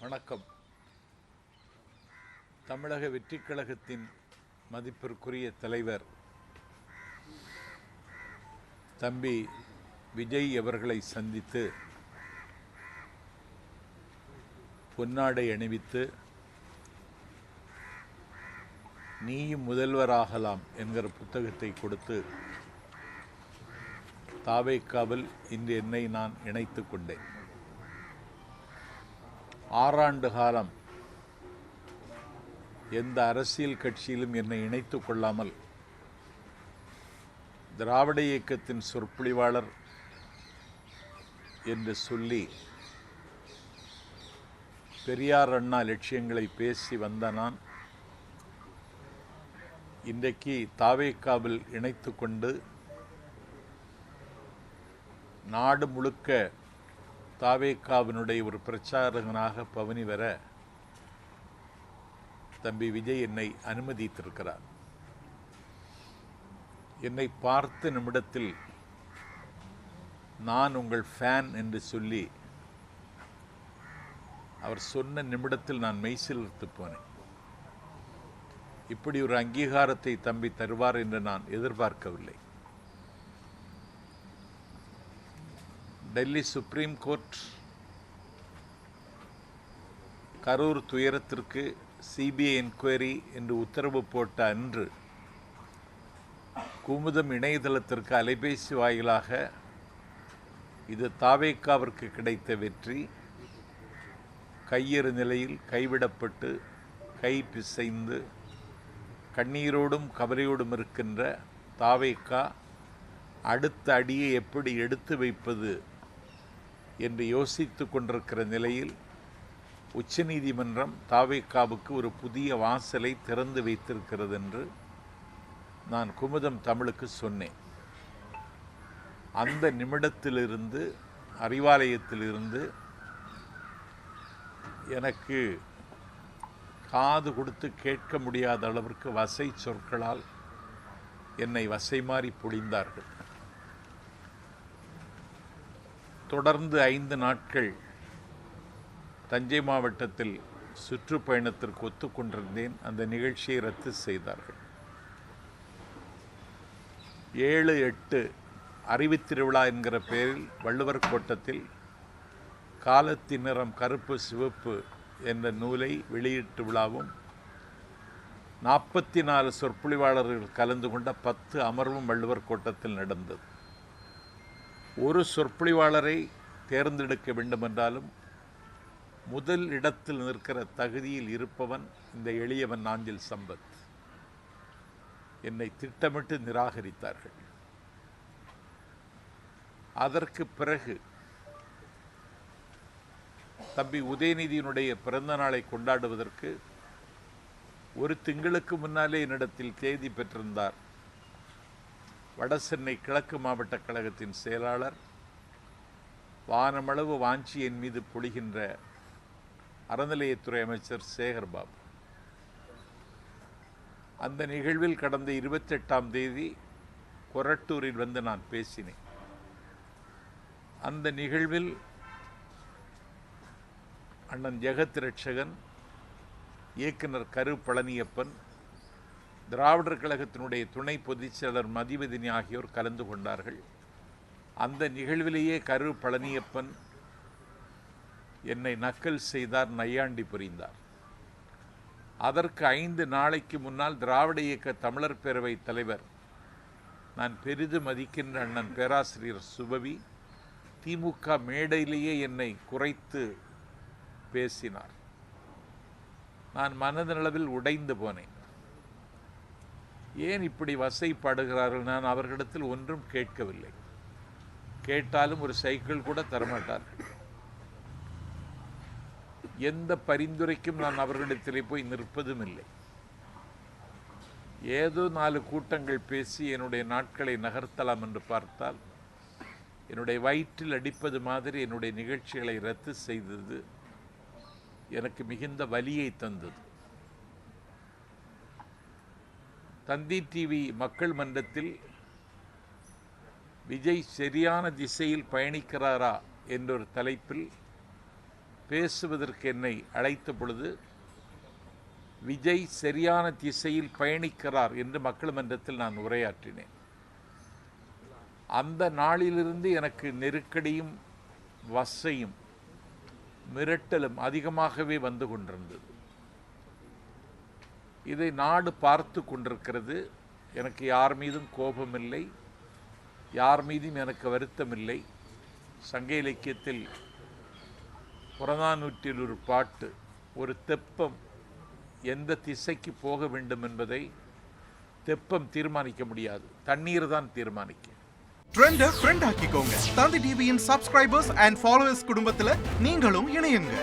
வணக்கம். தமிழக வெற்றிக் கழகத்தின் மதிப்பிற்குரிய தலைவர் தம்பி விஜய் அவர்களை சந்தித்து பொன்னாடை அணிவித்து நீயும் முதல்வராகலாம் என்கிற புத்தகத்தை கொடுத்து தாவேக்காவில் இன்று என்னை நான் இணைத்து கொண்டேன். 6 ஆண்டு காலம் எந்த அரசியல் கட்சியிலும் என்னை இணைத்து கொள்ளாமல் திராவிட இயக்கத்தின் சொற்பொழிவாளர் என்று சொல்லி பெரியார் அண்ணா லட்சியங்களை பேசி வந்த நான் இன்றைக்கு தாவேக்காவில் இணைத்து கொண்டு நாடு முழுக்க தாவேக்காவினுடைய ஒரு பிரச்சாரகனாக பவனி வர தம்பி விஜய் என்னை அனுமதித்திருக்கிறார். என்னை பார்த்த நிமிடத்தில் நான் உங்கள் ஃபேன் என்று சொல்லி அவர் சொன்ன நிமிடத்தில் நான் மெய்சிலிர்த்து போனேன். இப்படி ஒரு அங்கீகாரத்தை தம்பி தருவார் என்று நான் எதிர்பார்க்கவில்லை. டெல்லி சுப்ரீம் கோர்ட் கரூர் துயரத்திற்கு சிபிஐ என்கொயரி என்று உத்தரவு போட்ட அன்று குமுதம் இணையதளத்திற்கு அலைபேசி வாயிலாக இது தாவேக்காவிற்கு கிடைத்த வெற்றி, கையெறு நிலையில் கைவிடப்பட்டு கை பிசைந்து கண்ணீரோடும் கவலையோடும் இருக்கின்ற தாவேக்கா அடுத்த அடியை எப்படி எடுத்து வைப்பது என்று யோசித்து கொண்டிருக்கிற நிலையில் உச்சநீதிமன்றம் தாவேக்காவுக்கு ஒரு புதிய வாசலை திறந்து வைத்திருக்கிறது என்று நான் குமுதம் தமிழுக்கு சொன்னேன். அந்த நிமிடத்திலிருந்து அறிவாலயத்திலிருந்து எனக்கு காது கொடுத்து கேட்க முடியாத அளவிற்கு வசை சொற்களால் என்னை வசை மாறி பொழிந்தார்கள். தொடர்ந்து 5 நாட்கள் தஞ்சை மாவட்டத்தில் சுற்றுப்பயணத்திற்கு ஒத்துக்கொண்டிருந்தேன். அந்த நிகழ்ச்சியை ரத்து செய்தார்கள். 7-8 அறிவுத்திருவிழா என்கிற பெயரில் வள்ளுவர் கோட்டத்தில் காலத்தின் நிறம் கருப்பு சிவப்பு என்ற நூலை வெளியீட்டு விழாவும் 44 சொற்பொழிவாளர்கள் கலந்து கொண்ட 10 அமர்வும் வள்ளுவர் கோட்டத்தில் நடந்தது. ஒரு சொற்பொழிவாளரை தேர்ந்தெடுக்க வேண்டுமென்றாலும் முதல் இடத்தில் நிற்கிற தகுதியில் இருப்பவன் இந்த எளியவன் நாஞ்சில் சம்பத். என்னை திட்டமிட்டு நிராகரித்தார்கள். அதற்கு பிறகு தம்பி உதயநிதியினுடைய பிறந்த நாளை கொண்டாடுவதற்கு ஒரு திங்களுக்கு முன்னாலே என்னிடத்தில் தேதி பெற்றிருந்தார் வடசென்னை கிழக்கு மாவட்ட கழகத்தின் செயலாளர், வானமளவு வாஞ்சி என் மீது பொழிகின்ற அறநிலையத்துறை அமைச்சர் சேகர்பாபு. அந்த நிகழ்வில் கடந்த 28ஆம் தேதி கொரட்டூரில் வந்து நான் பேசினேன். அந்த நிகழ்வில் அண்ணன் ஜெகத் ரட்சகன், இயக்குனர் கரு பழனியப்பன், திராவிடர் கழகத்தினுடைய துணை பொதுச் செயலர் மதிவதினி ஆகியோர் கலந்து கொண்டார்கள். அந்த நிகழ்விலேயே கரு பழனியப்பன் என்னை நக்கல் செய்தார், நையாண்டி புரிந்தார். அதற்கு 5 நாளைக்கு முன்னால் திராவிட இயக்க தமிழர் பேரவை தலைவர், நான் பெரிதும் மதிக்கின்ற அண்ணன் பேராசிரியர் சுபவி, திமுக மேடையிலேயே என்னை குறைத்து பேசினார். நான் மனதளவில் உடைந்து போனேன். ஏன் இப்படி வசைப்படுகிறார்கள்? நான் அவர்களிடத்தில் ஒன்றும் கேட்கவில்லை. கேட்டாலும் ஒரு சைக்கிள் கூட தரமாட்டார்கள். எந்த பரிந்துரைக்கும் நான் அவர்களிடத்திலே போய் நிற்பதும் இல்லை. ஏதோ 4 கூட்டங்கள் பேசி என்னுடைய நாட்களை நகர்த்தலாம் என்று பார்த்தால் என்னுடைய வயிற்றில் அடிப்பது மாதிரி என்னுடைய நிகழ்ச்சிகளை ரத்து செய்தது எனக்கு மிகுந்த வலியை தந்தது. தந்தி டிவி மக்கள் மன்றத்தில் விஜய் சரியான திசையில் பயணிக்கிறாரா என்றொரு தலைப்பில் பேசுவதற்கு என்னை அழைத்த பொழுது விஜய் சரியான திசையில் பயணிக்கிறார் என்று மக்கள் மன்றத்தில் நான் உரையாற்றினேன். அந்த நாளிலிருந்து எனக்கு நெருக்கடியும் வசையும் மிரட்டலும் அதிகமாகவே வந்து கொண்டிருந்தது. இதை நாடு பார்த்து கொண்டிருக்கிறது. எனக்கு யார் மீதும் கோபமில்லை, யார் மீதும் எனக்கு வருத்தமில்லை. சங்க இலக்கியத்தில் புறநானூற்றில் ஒரு பாட்டு, ஒரு தெப்பம் எந்த திசைக்கு போக வேண்டும் என்பதை தெப்பம் தீர்மானிக்க முடியாது, தண்ணீர் தான் தீர்மானிக்கும். ட்ரெண்டை ஃப்ரெண்ட் ஆக்கிக்கோங்க. தந்தி டிவியின் சப்ஸ்கிரைபர்ஸ் அண்ட் ஃபாலோவர்ஸ் குடும்பத்தில் நீங்களும் இணையுங்க.